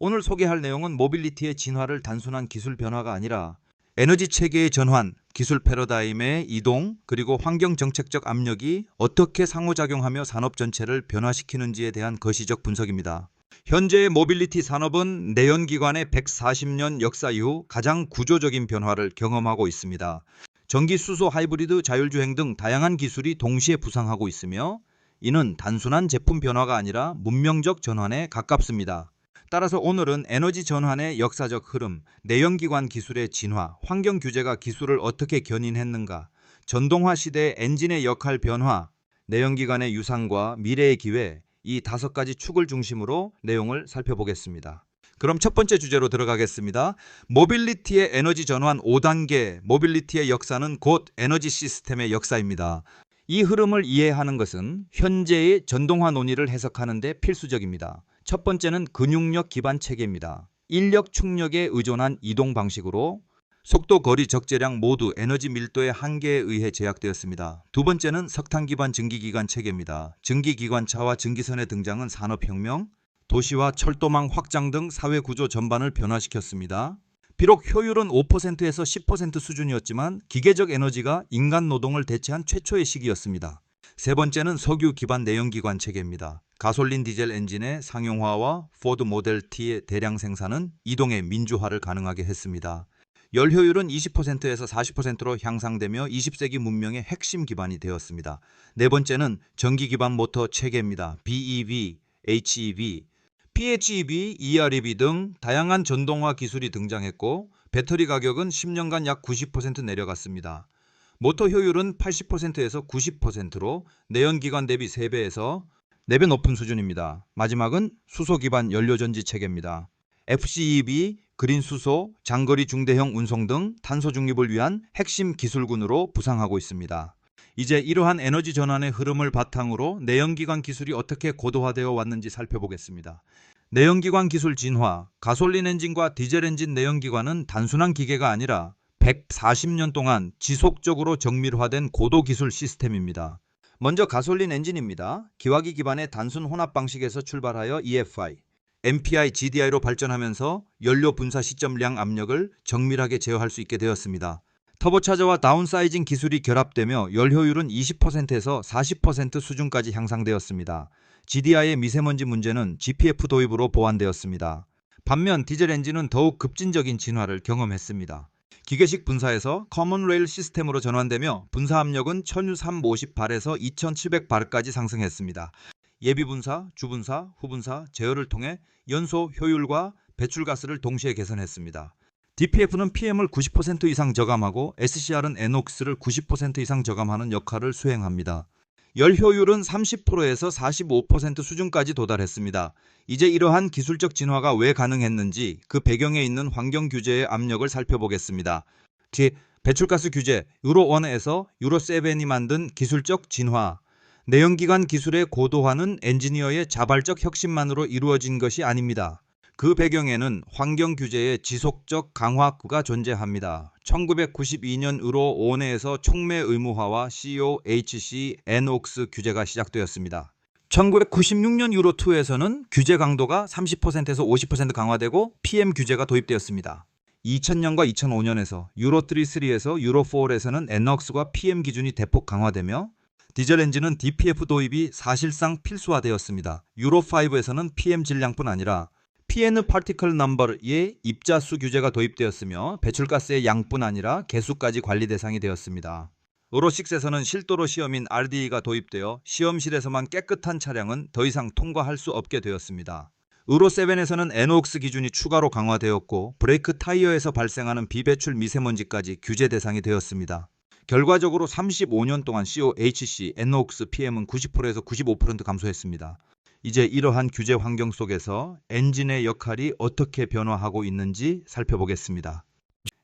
오늘 소개할 내용은 모빌리티의 진화를 단순한 기술 변화가 아니라 에너지 체계의 전환, 기술 패러다임의 이동, 그리고 환경 정책적 압력이 어떻게 상호작용하며 산업 전체를 변화시키는지에 대한 거시적 분석입니다. 현재의 모빌리티 산업은 내연기관의 140년 역사 이후 가장 구조적인 변화를 경험하고 있습니다. 전기, 수소, 하이브리드, 자율주행 등 다양한 기술이 동시에 부상하고 있으며 이는 단순한 제품 변화가 아니라 문명적 전환에 가깝습니다. 따라서 오늘은 에너지 전환의 역사적 흐름, 내연기관 기술의 진화, 환경 규제가 기술을 어떻게 견인했는가, 전동화 시대의 엔진의 역할 변화, 내연기관의 유산과 미래의 기회, 이 5가지 축을 중심으로 내용을 살펴보겠습니다. 그럼 첫 번째 주제로 들어가겠습니다. 모빌리티의 에너지 전환 5단계, 모빌리티의 역사는 곧 에너지 시스템의 역사입니다. 이 흐름을 이해하는 것은 현재의 전동화 논의를 해석하는 데 필수적입니다. 첫 번째는 근육력 기반 체계입니다. 인력 충력에 의존한 이동 방식으로 속도, 거리, 적재량 모두 에너지 밀도의 한계에 의해 제약되었습니다. 두 번째는 석탄 기반 증기기관 체계입니다. 증기기관차와 증기선의 등장은 산업혁명, 도시와 철도망 확장 등 사회구조 전반을 변화시켰습니다. 비록 효율은 5%에서 10% 수준이었지만 기계적 에너지가 인간 노동을 대체한 최초의 시기였습니다. 세 번째는 석유 기반 내연기관 체계입니다. 가솔린 디젤 엔진의 상용화와 포드 모델 T의 대량 생산은 이동의 민주화를 가능하게 했습니다. 열 효율은 20%에서 40%로 향상되며 20세기 문명의 핵심 기반이 되었습니다. 네 번째는 전기 기반 모터 체계입니다. BEV, HEV, PHEV, EREV 등 다양한 전동화 기술이 등장했고 배터리 가격은 10년간 약 90% 내려갔습니다. 모터 효율은 80%에서 90%로 내연기관 대비 3배에서 4배 높은 수준입니다. 마지막은 수소 기반 연료전지 체계입니다. FCEV, 그린 수소, 장거리 중대형 운송 등 탄소 중립을 위한 핵심 기술군으로 부상하고 있습니다. 이제 이러한 에너지 전환의 흐름을 바탕으로 내연기관 기술이 어떻게 고도화되어 왔는지 살펴보겠습니다. 내연기관 기술 진화, 가솔린 엔진과 디젤 엔진 내연기관은 단순한 기계가 아니라 140년 동안 지속적으로 정밀화된 고도기술 시스템입니다. 먼저 가솔린 엔진입니다. 기화기 기반의 단순 혼합 방식에서 출발하여 EFI, MPI, GDI로 발전하면서 연료 분사 시점량 압력을 정밀하게 제어할 수 있게 되었습니다. 터보차저와 다운사이징 기술이 결합되며 열 효율은 20%에서 40% 수준까지 향상되었습니다. GDI의 미세먼지 문제는 GPF 도입으로 보완되었습니다. 반면 디젤 엔진은 더욱 급진적인 진화를 경험했습니다. 기계식 분사에서 커먼 레일 시스템으로 전환되며 분사 압력은 1350발에서 2700발까지 상승했습니다. 예비 분사, 주분사, 후분사, 제어를 통해 연소 효율과 배출가스를 동시에 개선했습니다. DPF는 PM을 90% 이상 저감하고 SCR은 NOx를 90% 이상 저감하는 역할을 수행합니다. 열 효율은 30%에서 45% 수준까지 도달했습니다. 이제 이러한 기술적 진화가 왜 가능했는지 그 배경에 있는 환경 규제의 압력을 살펴보겠습니다. 배출가스 규제 유로1에서 유로7이 만든 기술적 진화. 내연기관 기술의 고도화는 엔지니어의 자발적 혁신만으로 이루어진 것이 아닙니다. 그 배경에는 환경 규제의 지속적 강화가 존재합니다. 1992년 유로 5에서 촉매 의무화와 COHC, NOx 규제가 시작되었습니다. 1996년 유로 2에서는 규제 강도가 30%에서 50% 강화되고 PM 규제가 도입되었습니다. 2000년과 2005년에서 유로 3, 3에서 유로 4에서는 NOx과 PM 기준이 대폭 강화되며 디젤 엔진은 DPF 도입이 사실상 필수화되었습니다. 유로 5에서는 PM 질량뿐 아니라 PN 파티클 넘버의 입자수 규제가 도입되었으며 배출가스의 양뿐 아니라 개수까지 관리 대상이 되었습니다. 유로 6에서는 실도로 시험인 RDE가 도입되어 시험실에서만 깨끗한 차량은 더 이상 통과할 수 없게 되었습니다. 유로 7에서는 NOx 기준이 추가로 강화되었고 브레이크 타이어에서 발생하는 비배출 미세먼지까지 규제 대상이 되었습니다. 결과적으로 35년 동안 COHC, NOx, PM은 90%에서 95% 감소했습니다. 이제 이러한 규제 환경 속에서 엔진의 역할이 어떻게 변화하고 있는지 살펴보겠습니다.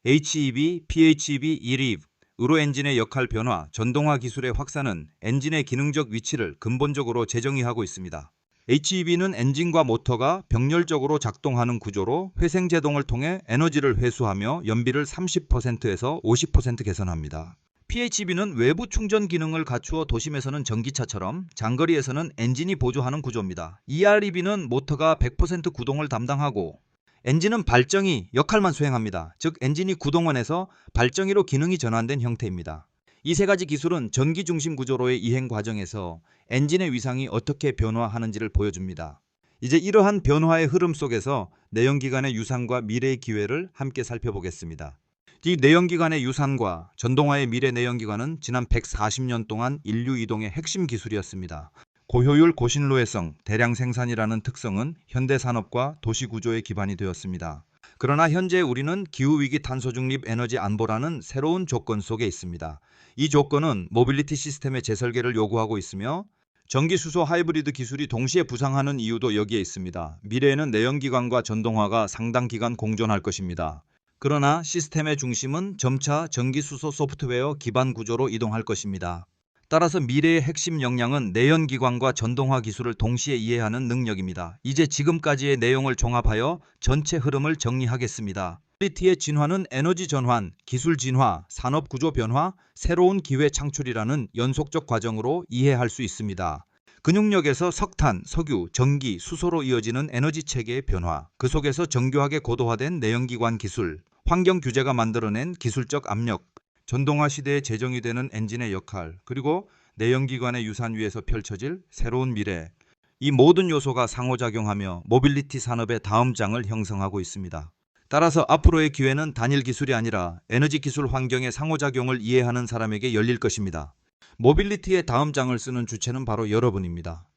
HEV, PHEV, EREV, 유로 엔진의 역할 변화, 전동화 기술의 확산은 엔진의 기능적 위치를 근본적으로 재정의하고 있습니다. HEV는 엔진과 모터가 병렬적으로 작동하는 구조로 회생제동을 통해 에너지를 회수하며 연비를 30%에서 50% 개선합니다. PHEV는 외부 충전 기능을 갖추어 도심에서는 전기차처럼 장거리에서는 엔진이 보조하는 구조입니다. EREV는 모터가 100% 구동을 담당하고 엔진은 발정이 역할만 수행합니다. 즉 엔진이 구동원에서 발정이로 기능이 전환된 형태입니다. 이 세 가지 기술은 전기 중심 구조로의 이행 과정에서 엔진의 위상이 어떻게 변화하는지를 보여줍니다. 이제 이러한 변화의 흐름 속에서 내연기관의 유산과 미래의 기회를 함께 살펴보겠습니다. 이 내연기관의 유산과 전동화의 미래 내연기관은 지난 140년 동안 인류 이동의 핵심 기술이었습니다. 고효율, 고신노예성, 대량 생산이라는 특성은 현대 산업과 도시 구조의 기반이 되었습니다. 그러나 현재 우리는 기후위기 탄소 중립 에너지 안보라는 새로운 조건 속에 있습니다. 이 조건은 모빌리티 시스템의 재설계를 요구하고 있으며 전기수소 하이브리드 기술이 동시에 부상하는 이유도 여기에 있습니다. 미래에는 내연기관과 전동화가 상당 기간 공존할 것입니다. 그러나 시스템의 중심은 점차 전기수소 소프트웨어 기반 구조로 이동할 것입니다. 따라서 미래의 핵심 역량은 내연기관과 전동화 기술을 동시에 이해하는 능력입니다. 이제 지금까지의 내용을 종합하여 전체 흐름을 정리하겠습니다. 모빌리티의 진화는 에너지 전환, 기술 진화, 산업 구조 변화, 새로운 기회 창출이라는 연속적 과정으로 이해할 수 있습니다. 근육력에서 석탄, 석유, 전기, 수소로 이어지는 에너지 체계의 변화, 그 속에서 정교하게 고도화된 내연기관 기술, 환경 규제가 만들어낸 기술적 압력, 전동화 시대에 재정이 되는 엔진의 역할, 그리고 내연기관의 유산 위에서 펼쳐질 새로운 미래. 이 모든 요소가 상호작용하며 모빌리티 산업의 다음 장을 형성하고 있습니다. 따라서 앞으로의 기회는 단일 기술이 아니라 에너지 기술 환경의 상호작용을 이해하는 사람에게 열릴 것입니다. 모빌리티의 다음 장을 쓰는 주체는 바로 여러분입니다.